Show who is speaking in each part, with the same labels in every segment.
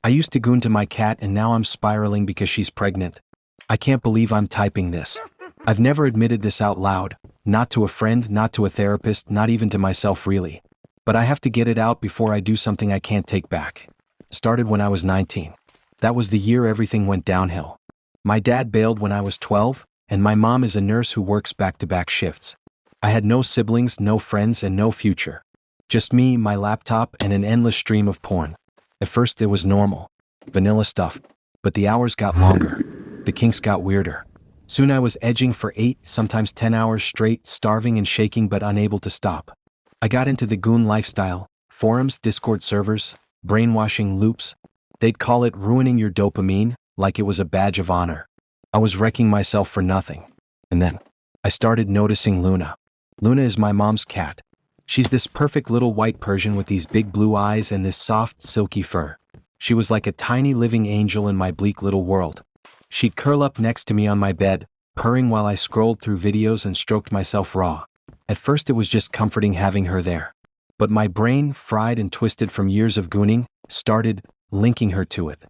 Speaker 1: I used to goon to my cat and now I'm spiraling because she's pregnant. I can't believe I'm typing this. I've never admitted this out loud, not to a friend, not to a therapist, not even to myself really. But I have to get it out before I do something I can't take back. Started when I was 19. That was the year everything went downhill. My dad bailed when I was 12, and my mom is a nurse who works back-to-back shifts. I had no siblings, no friends, and no future. Just me, my laptop, and an endless stream of porn. At first it was normal. Vanilla stuff. But the hours got longer. The kinks got weirder. Soon I was edging for 8, sometimes 10 hours straight, starving and shaking but unable to stop. I got into the goon lifestyle, forums, Discord servers, brainwashing loops. They'd call it ruining your dopamine, like it was a badge of honor. I was wrecking myself for nothing. And then, I started noticing Luna. Luna is my mom's cat. She's this perfect little white Persian with these big blue eyes and this soft, silky fur. She was like a tiny living angel in my bleak little world. She'd curl up next to me on my bed, purring while I scrolled through videos and stroked myself raw. At first it was just comforting having her there. But my brain, fried and twisted from years of gooning, started linking her to it.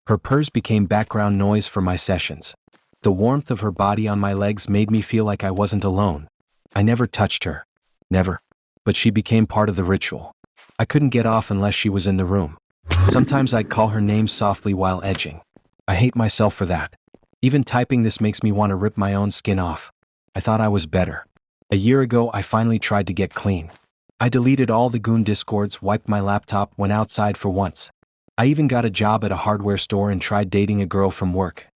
Speaker 1: Her purrs became background noise for my sessions. The warmth of her body on my legs made me feel like I wasn't alone. I never touched her. Never. But she became part of the ritual. I couldn't get off unless she was in the room. Sometimes I'd call her name softly while edging. I hate myself for that. Even typing this makes me want to rip my own skin off. I thought I was better. A year ago I finally tried to get clean. I deleted all the goon discords, wiped my laptop, went outside for once. I even got a job at a hardware store and tried dating a girl from work.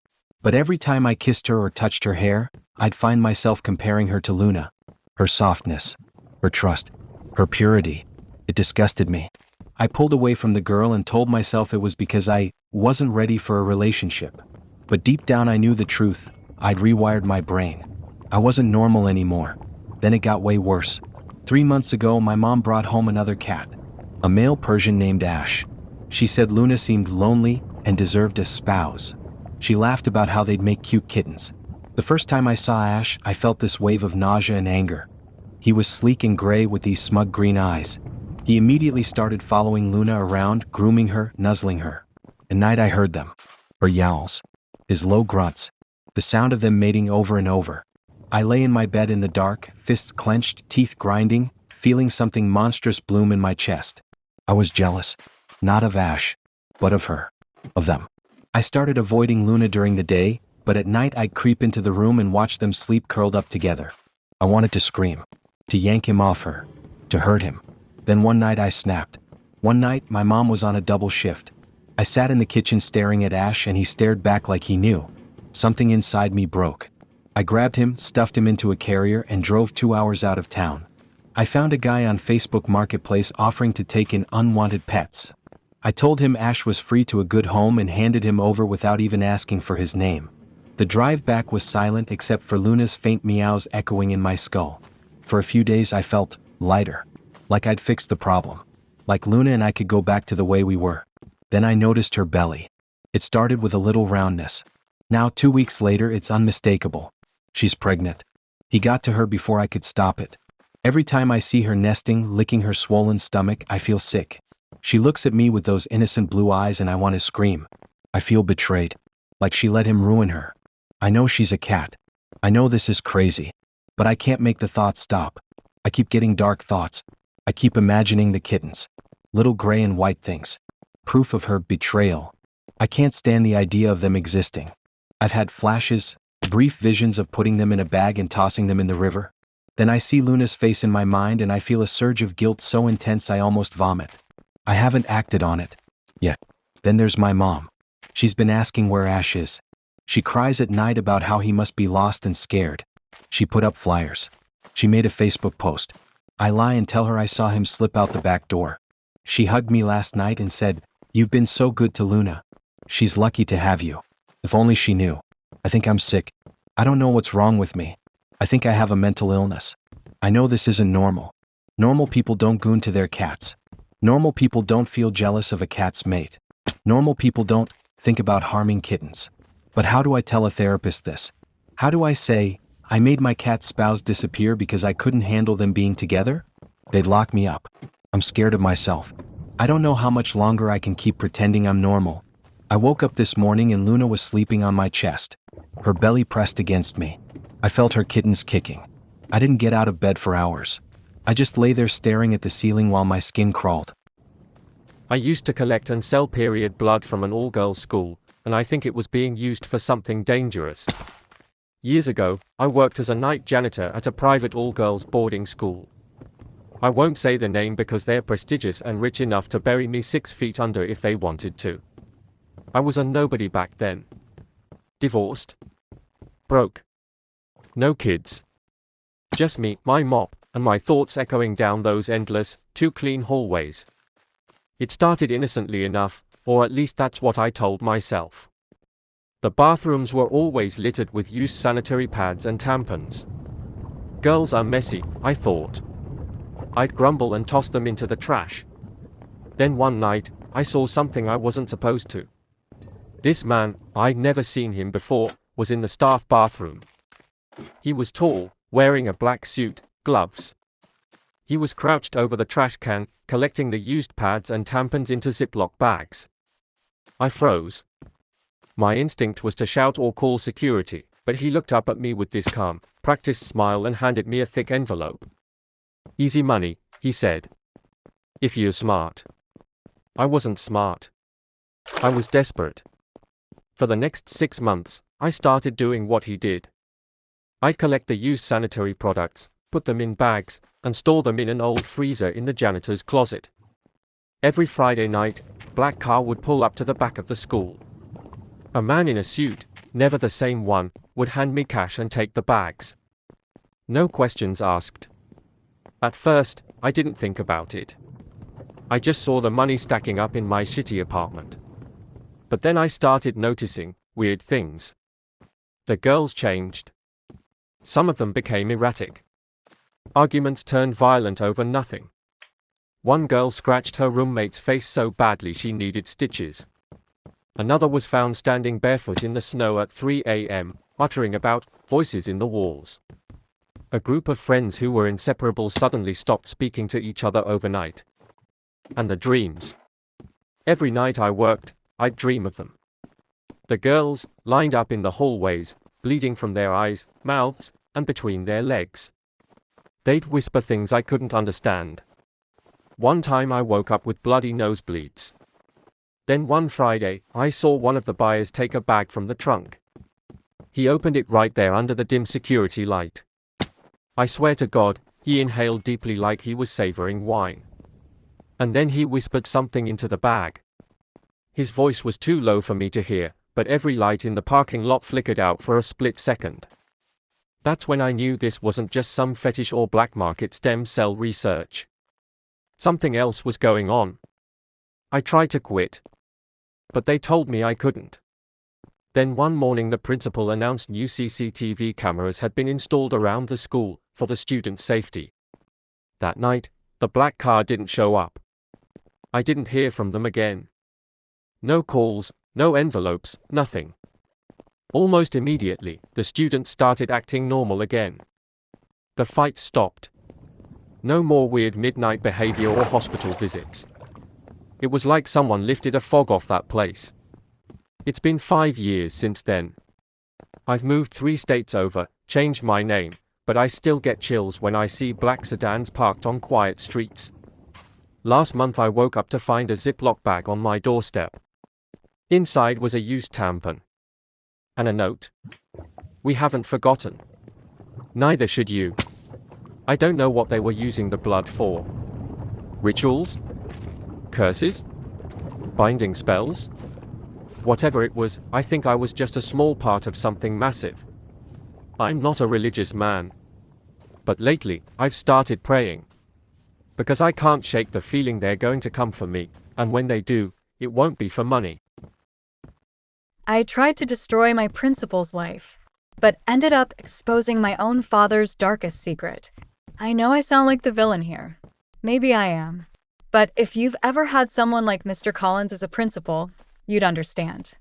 Speaker 1: But every time I kissed her or touched her hair, I'd find myself comparing her to Luna. Her softness, her trust, her purity. It disgusted me. I pulled away from the girl and told myself it was because I wasn't ready for a relationship. But deep down I knew the truth. I'd rewired my brain. I wasn't normal anymore. Then it got way worse. 3 months ago my mom brought home another cat. A male Persian named Ash. She said Luna seemed lonely and deserved a spouse. She laughed about how they'd make cute kittens. The first time I saw Ash, I felt this wave of nausea and anger. He was sleek and gray with these smug green eyes. He immediately started following Luna around, grooming her, nuzzling her. At night I heard them. Her yowls. His low grunts. The sound of them mating over and over. I lay in my bed in the dark, fists clenched, teeth grinding, feeling something monstrous bloom in my chest. I was jealous. Not of Ash, but of her. Of them. I started avoiding Luna during the day, but at night I'd creep into the room and watch them sleep curled up together. I wanted to scream. To yank him off her. To hurt him. Then one night I snapped. One night my mom was on a double shift. I sat in the kitchen staring at Ash and he stared back like he knew. Something inside me broke. I grabbed him, stuffed him into a carrier and drove 2 hours out of town. I found a guy on Facebook Marketplace offering to take in unwanted pets. I told him Ash was free to a good home and handed him over without even asking for his name. The drive back was silent except for Luna's faint meows echoing in my skull. For a few days I felt lighter. Like I'd fixed the problem. Like Luna and I could go back to the way we were. Then I noticed her belly. It started with a little roundness. Now 2 weeks later it's unmistakable. She's pregnant. He got to her before I could stop it. Every time I see her nesting, licking her swollen stomach, I feel sick. She looks at me with those innocent blue eyes and I want to scream. I feel betrayed. Like she let him ruin her. I know she's a cat. I know this is crazy. But I can't make the thoughts stop. I keep getting dark thoughts. I keep imagining the kittens. Little gray and white things. Proof of her betrayal. I can't stand the idea of them existing. I've had flashes, brief visions of putting them in a bag and tossing them in the river. Then I see Luna's face in my mind and I feel a surge of guilt so intense I almost vomit. I haven't acted on it. Yet. Then there's my mom. She's been asking where Ash is. She cries at night about how he must be lost and scared. She put up flyers. She made a Facebook post. I lie and tell her I saw him slip out the back door. She hugged me last night and said, "You've been so good to Luna. She's lucky to have you." If only she knew. I think I'm sick. I don't know what's wrong with me. I think I have a mental illness. I know this isn't normal. Normal people don't goon to their cats. Normal people don't feel jealous of a cat's mate. Normal people don't think about harming kittens. But how do I tell a therapist this? How do I say, I made my cat's spouse disappear because I couldn't handle them being together? They'd lock me up. I'm scared of myself. I don't know how much longer I can keep pretending I'm normal. I woke up this morning and Luna was sleeping on my chest. Her belly pressed against me. I felt her kittens kicking. I didn't get out of bed for hours. I just lay there staring at the ceiling while my skin crawled.
Speaker 2: I used to collect and sell period blood from an all-girls school, and I think it was being used for something dangerous. Years ago, I worked as a night janitor at a private all-girls boarding school. I won't say the name because they're prestigious and rich enough to bury me 6 feet under if they wanted to. I was a nobody back then. Divorced. Broke. No kids. Just me, my mop, and my thoughts echoing down those endless, too clean hallways. It started innocently enough, or at least that's what I told myself. The bathrooms were always littered with used sanitary pads and tampons. Girls are messy, I thought. I'd grumble and toss them into the trash. Then one night, I saw something I wasn't supposed to. This man, I'd never seen him before, was in the staff bathroom. He was tall, wearing a black suit, gloves. He was crouched over the trash can, collecting the used pads and tampons into Ziploc bags. I froze. My instinct was to shout or call security, but he looked up at me with this calm, practiced smile and handed me a thick envelope. "Easy money," he said. "If you're smart." I wasn't smart. I was desperate. For the next 6 months, I started doing what he did. I'd collect the used sanitary products, put them in bags, and store them in an old freezer in the janitor's closet. Every Friday night, a black car would pull up to the back of the school. A man in a suit, never the same one, would hand me cash and take the bags. No questions asked. At first, I didn't think about it. I just saw the money stacking up in my shitty apartment. But then I started noticing weird things. The girls changed. Some of them became erratic. Arguments turned violent over nothing. One girl scratched her roommate's face so badly she needed stitches. Another was found standing barefoot in the snow at 3 a.m., muttering about voices in the walls. A group of friends who were inseparable suddenly stopped speaking to each other overnight. And the dreams. Every night I worked, I'd dream of them. The girls, lined up in the hallways, bleeding from their eyes, mouths, and between their legs. They'd whisper things I couldn't understand. One time I woke up with bloody nosebleeds. Then one Friday, I saw one of the buyers take a bag from the trunk. He opened it right there under the dim security light. I swear to God, he inhaled deeply like he was savoring wine. And then he whispered something into the bag. His voice was too low for me to hear, but every light in the parking lot flickered out for a split second. That's when I knew this wasn't just some fetish or black market stem cell research. Something else was going on. I tried to quit. But they told me I couldn't. Then one morning the principal announced new CCTV cameras had been installed around the school, for the students' safety. That night, the black car didn't show up. I didn't hear from them again. No calls, no envelopes, nothing. Almost immediately, the students started acting normal again. The fight stopped. No more weird midnight behavior or hospital visits. It was like someone lifted a fog off that place. It's been 5 years since then. I've moved 3 states over, changed my name, but I still get chills when I see black sedans parked on quiet streets. Last month I woke up to find a Ziploc bag on my doorstep. Inside was a used tampon. And a note. "We haven't forgotten. Neither should you." I don't know what they were using the blood for. Rituals? Curses? Binding spells? Whatever it was, I think I was just a small part of something massive. I'm not a religious man. But lately, I've started praying. Because I can't shake the feeling they're going to come for me, and when they do, it won't be for money.
Speaker 3: I tried to destroy my principal's life, but ended up exposing my own father's darkest secret. I know I sound like the villain here. Maybe I am. But if you've ever had someone like Mr. Collins as a principal, you'd understand.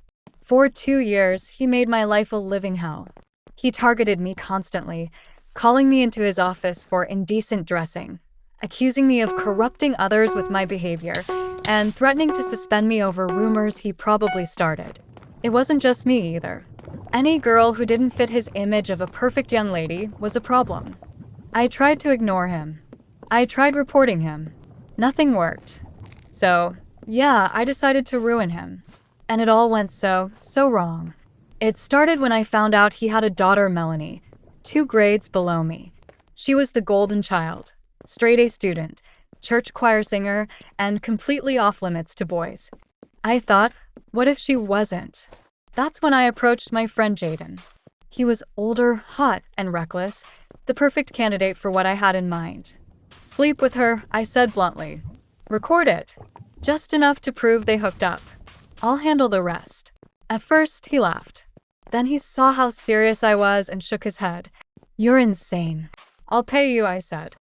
Speaker 3: For 2 years, he made my life a living hell. He targeted me constantly, calling me into his office for indecent dressing. accusing me of corrupting others with my behavior, and threatening to suspend me over rumors he probably started. It wasn't just me either. Any girl who didn't fit his image of a perfect young lady was a problem. I tried to ignore him. I tried reporting him. Nothing worked. So, yeah, I decided to ruin him. And it all went so wrong. It started when I found out he had a daughter, Melanie, 2 grades below me. She was the golden child, straight A student, church choir singer, and completely off limits to boys. I thought, what if she wasn't? That's when I approached my friend Jaden. He was older, hot, and reckless, the perfect candidate for what I had in mind. Sleep with her, I said bluntly. Record it. Just enough to prove they hooked up. I'll handle the rest. At first, he laughed. Then he saw how serious I was and shook his head. You're insane. I'll pay you, I said.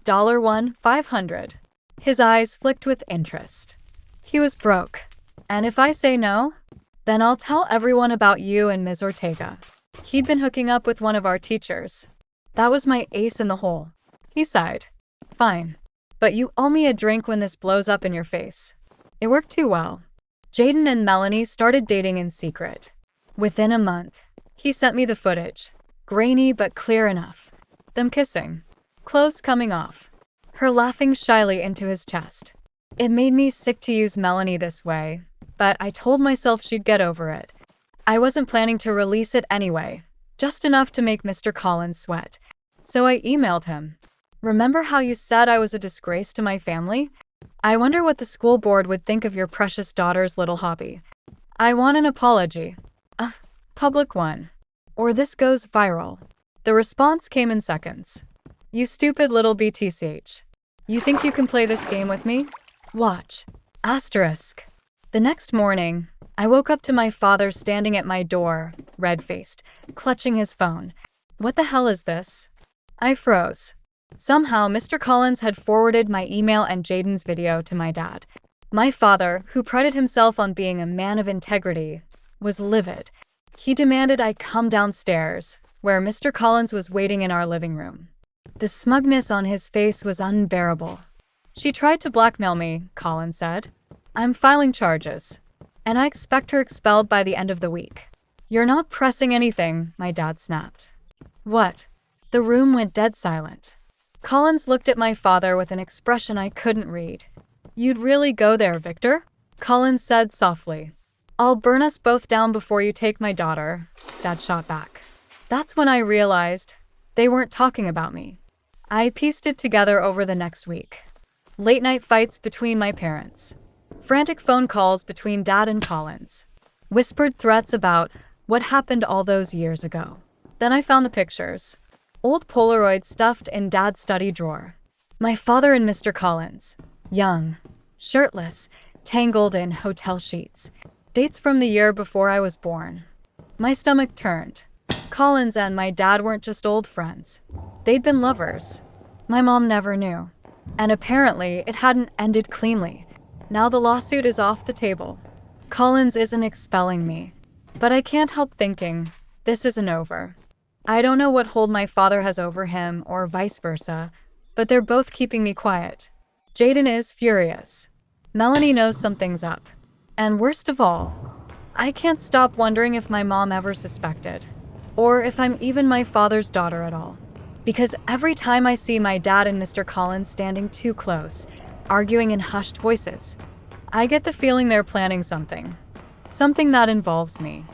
Speaker 3: $1,500. His eyes flicked with interest. He was broke. And if I say no, then I'll tell everyone about you and Ms. Ortega. He'd been hooking up with one of our teachers. That was my ace in the hole. He sighed. Fine. But you owe me a drink when this blows up in your face. It worked too well. Jaden and Melanie started dating in secret. Within a month, he sent me the footage. Grainy but clear enough. Them kissing. Clothes coming off. Her laughing shyly into his chest. It made me sick to use Melanie this way, but I told myself she'd get over it. I wasn't planning to release it anyway, just enough to make Mr. Collins sweat. So I emailed him. Remember how you said I was a disgrace to my family? I wonder what the school board would think of your precious daughter's little hobby. I want an apology. A public one. Or this goes viral. The response came in seconds. You stupid little BTCH. You think you can play this game with me? Watch. Asterisk. The next morning, I woke up to my father standing at my door, red-faced, clutching his phone. What the hell is this? I froze. Somehow, Mr. Collins had forwarded my email and Jaden's video to my dad. My father, who prided himself on being a man of integrity, was livid. He demanded I come downstairs, where Mr. Collins was waiting in our living room. The smugness on his face was unbearable. She tried to blackmail me, Collins said. I'm filing charges, and I expect her expelled by the end of the week. You're not pressing anything, my dad snapped. What? The room went dead silent. Collins looked at my father with an expression I couldn't read. You'd really go there, Victor? Collins said softly. I'll burn us both down before you take my daughter, Dad shot back. That's when I realized they weren't talking about me. I pieced it together over the next week. Late-night fights between my parents. Frantic phone calls between Dad and Collins. Whispered threats about what happened all those years ago. Then I found the pictures. Old Polaroids stuffed in Dad's study drawer. My father and Mr. Collins. Young. Shirtless. Tangled in hotel sheets. Dates from the year before I was born. My stomach turned. Collins and my dad weren't just old friends. They'd been lovers. My mom never knew. And apparently, it hadn't ended cleanly. Now the lawsuit is off the table. Collins isn't expelling me. But I can't help thinking, this isn't over. I don't know what hold my father has over him, or vice versa, but they're both keeping me quiet. Jaden is furious. Melanie knows something's up. And worst of all, I can't stop wondering if my mom ever suspected. Or if I'm even my father's daughter at all. Because every time I see my dad and Mr. Collins standing too close, arguing in hushed voices, I get the feeling they're planning something. Something that involves me.